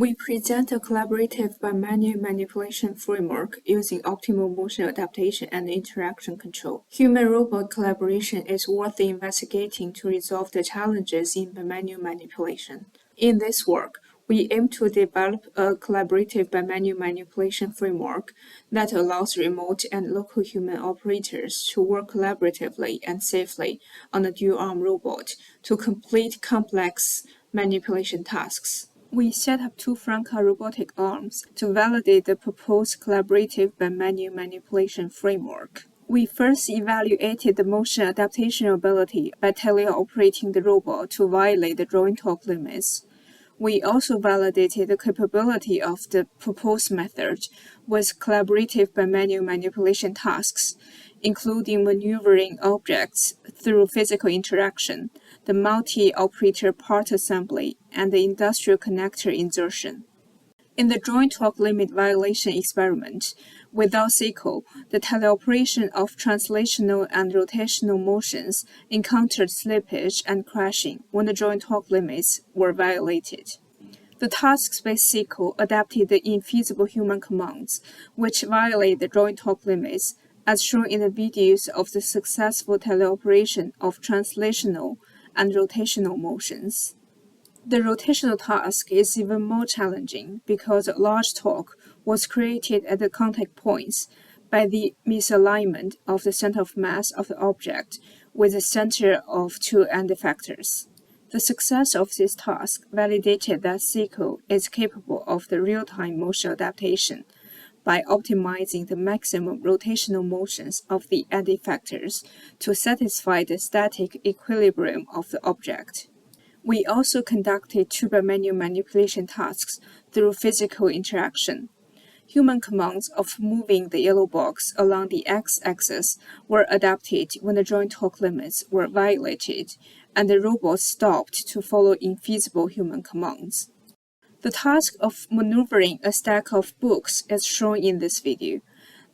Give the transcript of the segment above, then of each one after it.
We present a collaborative bimanual manipulation framework using optimal motion adaptation and interaction control. Human-robot collaboration is worth investigating to resolve the challenges in bimanual manipulation. In this work, we aim to develop a collaborative bimanual manipulation framework that allows remote and local human operators to work collaboratively and safely on a dual-arm robot to complete complex manipulation tasks. We set up two Franca robotic arms to validate the proposed collaborative bimanual manipulation framework. We first evaluated the motion adaptation ability by teleoperating the robot to violate the drawing torque limits. We also validated the capability of the proposed method with collaborative bimanual manipulation tasks, including maneuvering objects through physical interaction, the multi-operator part assembly, and the industrial connector insertion. In the drawing torque limit violation experiment, without SEIKO, the teleoperation of translational and rotational motions encountered slippage and crashing when the drawing torque limits were violated. The task-based SEIKO adapted the infeasible human commands, which violate the drawing torque limits, as shown in the videos of the successful teleoperation of translational and rotational motions. The rotational task is even more challenging because a large torque was created at the contact points by the misalignment of the center of mass of the object with the center of two end effectors. The success of this task validated that SEIKO is capable of the real-time motion adaptation by optimizing the maximum rotational motions of the end effectors to satisfy the static equilibrium of the object. We also conducted two bimanual manipulation tasks through physical interaction. Human commands of moving the yellow box along the x-axis were adapted when the drawing torque limits were violated, and the robot stopped to follow infeasible human commands. The task of maneuvering a stack of books is shown in this video.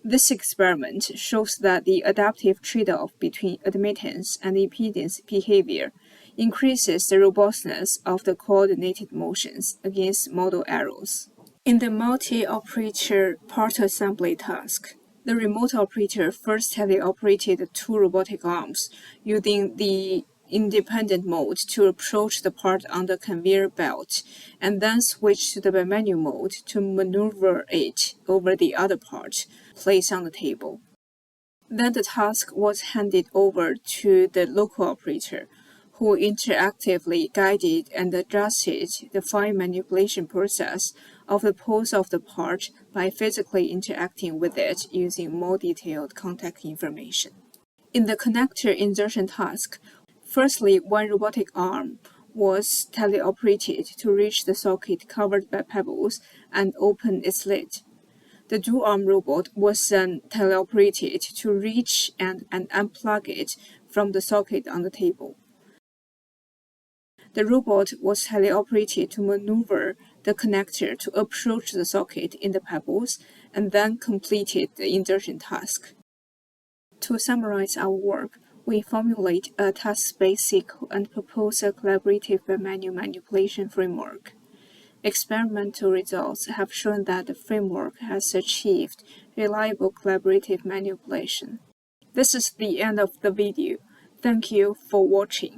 This experiment shows that the adaptive trade-off between admittance and impedance behavior increases the robustness of the coordinated motions against model errors. In the multi-operator part assembly task, the remote operator first teleoperated two robotic arms using the independent mode to approach the part on the conveyor belt, and then switch to the bimanual mode to maneuver it over the other part placed on the table. Then the task was handed over to the local operator, who interactively guided and adjusted the fine manipulation process of the pose of the part by physically interacting with it using more detailed contact information. In the connector insertion task, firstly, one robotic arm was teleoperated to reach the socket covered by pebbles and open its lid. The dual-arm robot was then teleoperated to reach and unplug it from the socket on the table. The robot was teleoperated to maneuver the connector to approach the socket in the pebbles and then completed the insertion task. To summarize our work, we formulate a task-based SEIKO and propose a collaborative bimanual manipulation framework. Experimental results have shown that the framework has achieved reliable collaborative manipulation. This is the end of the video. Thank you for watching.